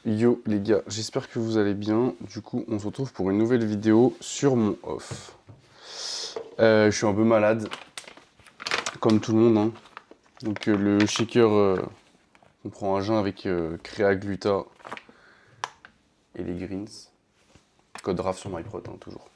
Yo les gars, j'espère que vous allez bien. Du coup, on se retrouve pour une nouvelle vidéo sur mon off. Je suis un peu malade, comme tout le monde, hein. Donc le shaker, on prend un jeun avec Créa Gluta et les greens. Code RAF sur MyProt, hein, toujours.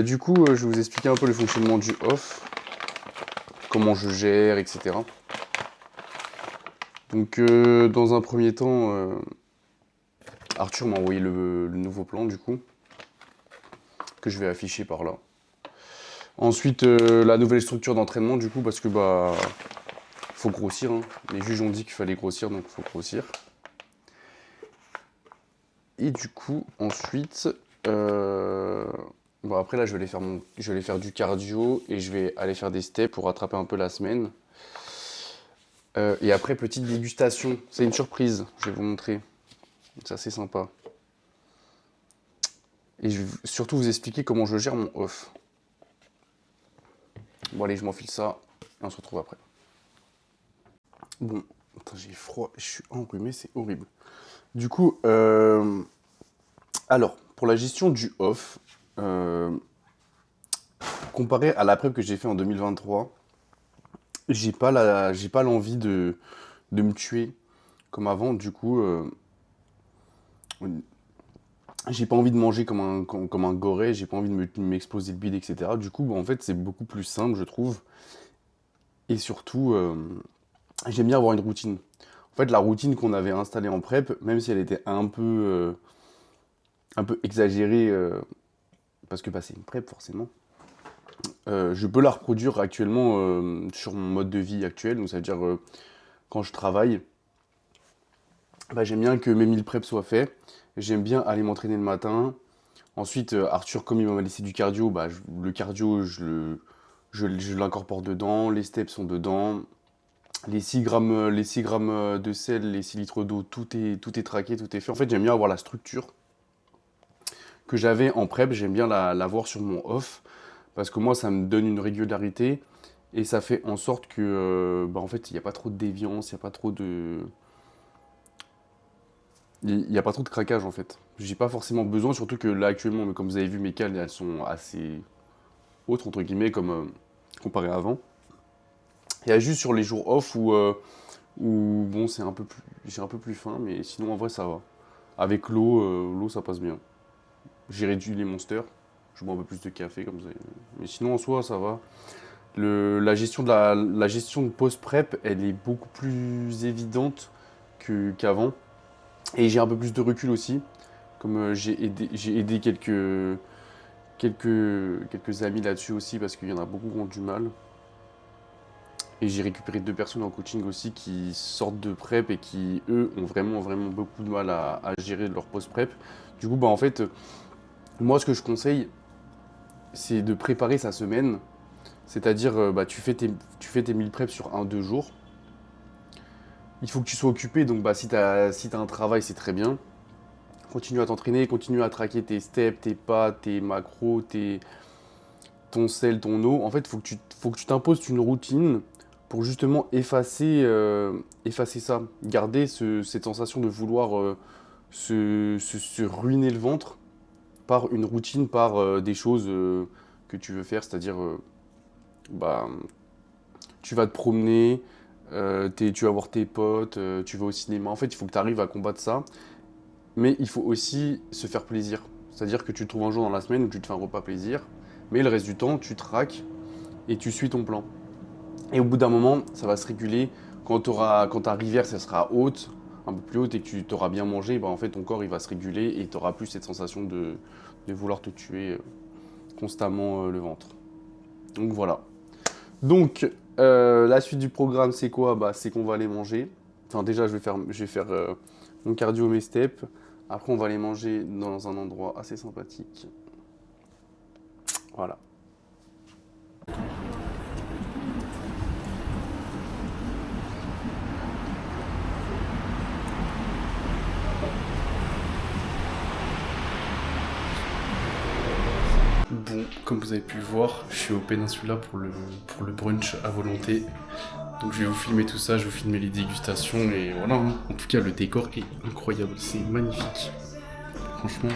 Du coup, je vais vous expliquer un peu le fonctionnement du off, comment je gère, etc. Donc dans un premier temps, Arthur m'a envoyé le nouveau plan du coup, que je vais afficher par là. Ensuite, la nouvelle structure d'entraînement, du coup, parce que faut grossir, hein. Les juges ont dit qu'il fallait grossir, donc il faut grossir. Et du coup, ensuite, après là, je vais aller faire du cardio et je vais aller faire des steps pour rattraper un peu la semaine. Et après, petite dégustation. C'est une surprise, je vais vous montrer. C'est assez sympa. Et je vais surtout vous expliquer comment je gère mon off. Bon, allez, je m'enfile ça et on se retrouve après. Bon, attends, j'ai froid, je suis enrhumé, c'est horrible. Du coup, alors, pour la gestion du off, comparé à la prep que j'ai fait en 2023, j'ai pas l'envie de me tuer comme avant. Du coup, j'ai pas envie de manger comme un goré, j'ai pas envie de m'exploser le bide, etc. Du coup, en fait, c'est beaucoup plus simple, je trouve. Et surtout, j'aime bien avoir une routine. En fait, la routine qu'on avait installée en prep, même si elle était un peu exagérée, parce que c'est une prep forcément, je peux la reproduire actuellement sur mon mode de vie actuel. Donc ça veut dire quand je travaille, j'aime bien que mes meal prep soient faits. J'aime bien aller m'entraîner le matin. Ensuite, Arthur, comme il m'a laissé du cardio, le cardio, je l'incorpore dedans. Les steps sont dedans. Les 6 grammes, les 6 grammes de sel, les 6 litres d'eau, tout est traqué, tout est fait. En fait, j'aime bien avoir la structure que j'avais en prep. J'aime bien la voir sur mon off. Parce que moi, ça me donne une régularité et ça fait en sorte que, en fait, il n'y a pas trop de déviance, il n'y a pas trop de... Il n'y a pas trop de craquage en fait. J'ai pas forcément besoin, surtout que là actuellement, comme vous avez vu, mes cales elles sont assez hautes entre guillemets, comme comparé à avant. Il y a juste sur les jours off où bon, j'ai un peu plus faim, mais sinon en vrai ça va. Avec l'eau ça passe bien. J'ai réduit les monsters, je bois un peu plus de café comme ça. Mais sinon en soi ça va. La gestion de post-prep, elle est beaucoup plus évidente qu'avant. Et j'ai un peu plus de recul aussi. Comme j'ai aidé quelques amis là-dessus aussi, parce qu'il y en a beaucoup qui ont du mal. Et j'ai récupéré 2 personnes en coaching aussi qui sortent de prep et qui, eux, ont vraiment beaucoup de mal à gérer leur post-prep. Du coup, en fait, moi, ce que je conseille, c'est de préparer sa semaine. C'est-à-dire, tu fais tes meal prep sur 1-2 jours. Il faut que tu sois occupé, donc si t'as un travail, c'est très bien. Continue à t'entraîner, continue à traquer tes steps, tes pas, tes macros, ton sel, ton eau. En fait, faut que tu t'imposes une routine pour justement effacer ça. Garder cette sensation de vouloir se ruiner le ventre par une routine, par des choses que tu veux faire. C'est-à-dire, bah, tu vas te promener, tu vas voir tes potes, tu vas au cinéma. En fait, il faut que tu arrives à combattre ça. Mais il faut aussi se faire plaisir. C'est-à-dire que tu trouves un jour dans la semaine où tu te fais un repas plaisir, mais le reste du temps, tu traques et tu suis ton plan. Et au bout d'un moment, ça va se réguler. Quand ta rivière, ça sera haute, un peu plus haute, et que tu t'auras bien mangé, en fait, ton corps, il va se réguler et tu n'auras plus cette sensation de vouloir te tuer constamment le ventre. Donc voilà. Donc, la suite du programme, c'est quoi? C'est qu'on va aller manger. Enfin, déjà, je vais faire mon cardio, mes steps. Après, on va aller manger dans un endroit assez sympathique. Voilà. Bon, comme vous avez pu le voir, je suis au Peninsula pour le brunch à volonté. Donc je vais vous filmer tout ça, je vais vous filmer les dégustations et voilà. Hein. En tout cas, le décor est incroyable, c'est magnifique. Franchement.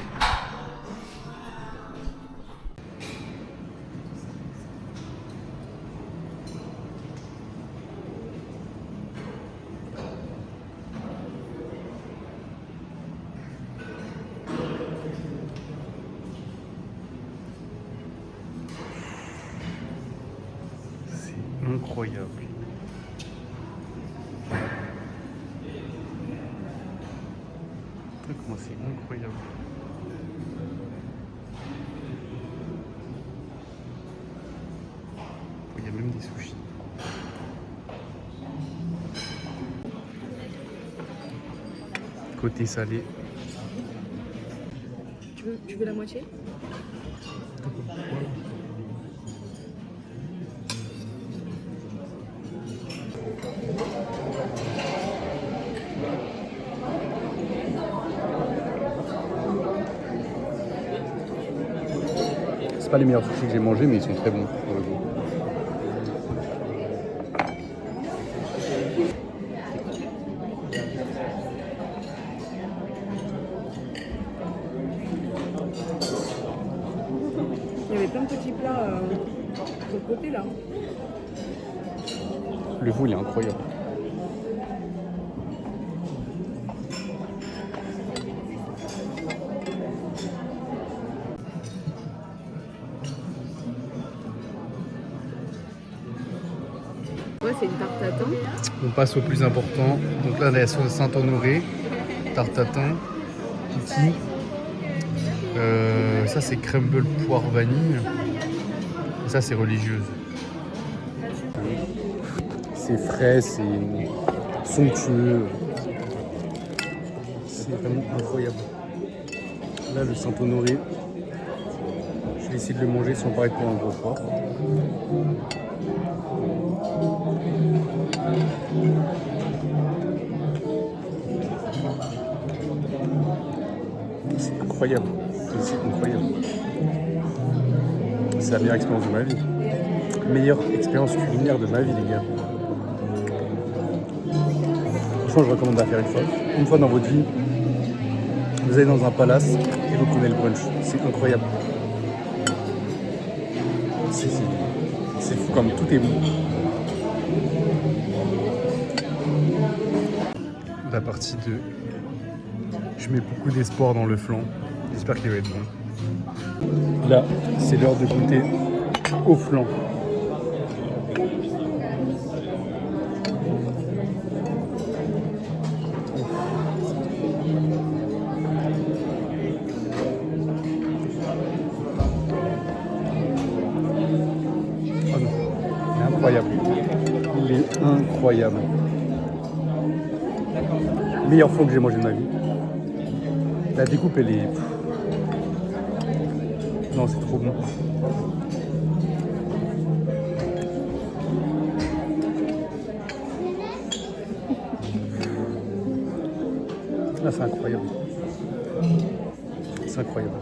C'est incroyable. Comment c'est incroyable. Il y a même des sushis. Côté salé. Tu veux la moitié? C'est pas les meilleurs sushis que j'ai mangés, mais ils sont très bons pour le coup. Il y avait plein de petits plats de côté là. Le veau, il est incroyable. Ouais, c'est une tarte tatin. On passe au plus important. Donc là, la sauce Saint-Honoré, tarte tatin, Kitty. Ça, c'est crumble poire vanille. Et ça, c'est religieuse. C'est frais, c'est somptueux. C'est vraiment incroyable. Là, le Saint-Honoré, je vais essayer de le manger sans paraître pour un gros porc. C'est incroyable. C'est incroyable. C'est la meilleure expérience de ma vie. Meilleure expérience culinaire de ma vie, les gars. Franchement, je recommande à faire une fois. Une fois dans votre vie, vous allez dans un palace et vous prenez le brunch. C'est incroyable. C'est fou comme tout est bon. La partie 2. Je mets beaucoup d'espoir dans le flan. J'espère qu'il va être bon. Là, c'est l'heure de goûter au flan. Oh non, il est incroyable. Il est incroyable. Meilleur flan que j'ai mangé de ma vie. La découpe, elle est... Non, c'est trop bon. Là, c'est incroyable. C'est incroyable.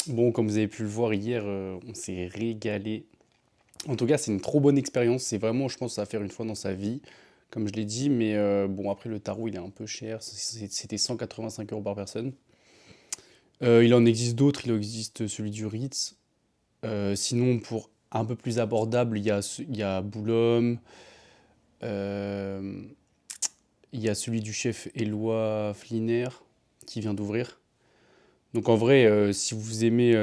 Bon, comme vous avez pu le voir hier, on s'est régalé. En tout cas, c'est une trop bonne expérience. C'est vraiment, je pense, à faire une fois dans sa vie, comme je l'ai dit. Mais bon, après, le tarot, il est un peu cher. C'était 185 € par personne. Il en existe d'autres. Il existe celui du Ritz. Sinon, pour un peu plus abordable, il y a Boulogne. Il y a celui du chef Éloi Fliner qui vient d'ouvrir. Donc en vrai, si vous aimez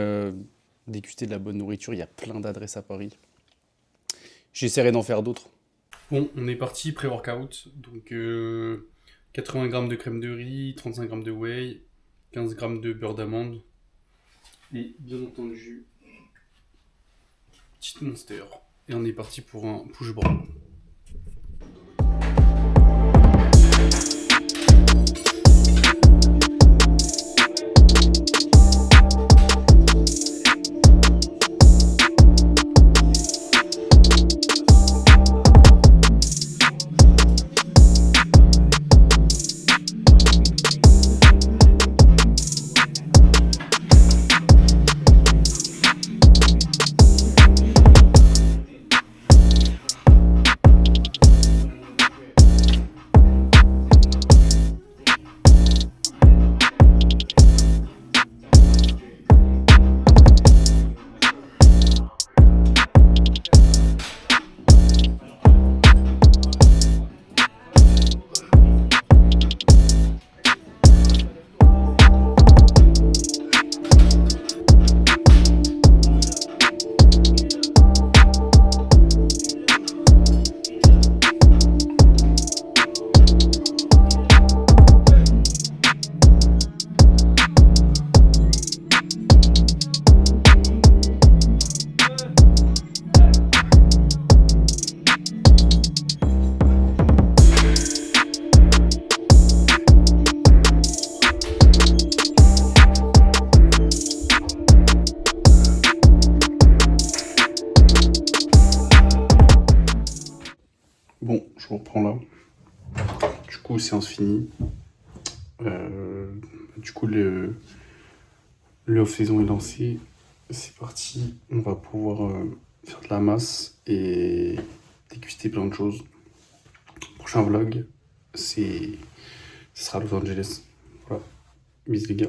déguster de la bonne nourriture, il y a plein d'adresses à Paris. J'essaierai d'en faire d'autres. Bon, on est parti pré-workout. Donc 80 g de crème de riz, 35 g de whey, 15 g de beurre d'amande. Et bien entendu, petite Monster. Et on est parti pour un push bras. je vous reprends là. Du coup, séance finie. Du coup, le off-saison est lancé. C'est parti. On va pouvoir faire de la masse et déguster plein de choses. Prochain vlog, ce sera Los Angeles. Voilà. Bisous les gars.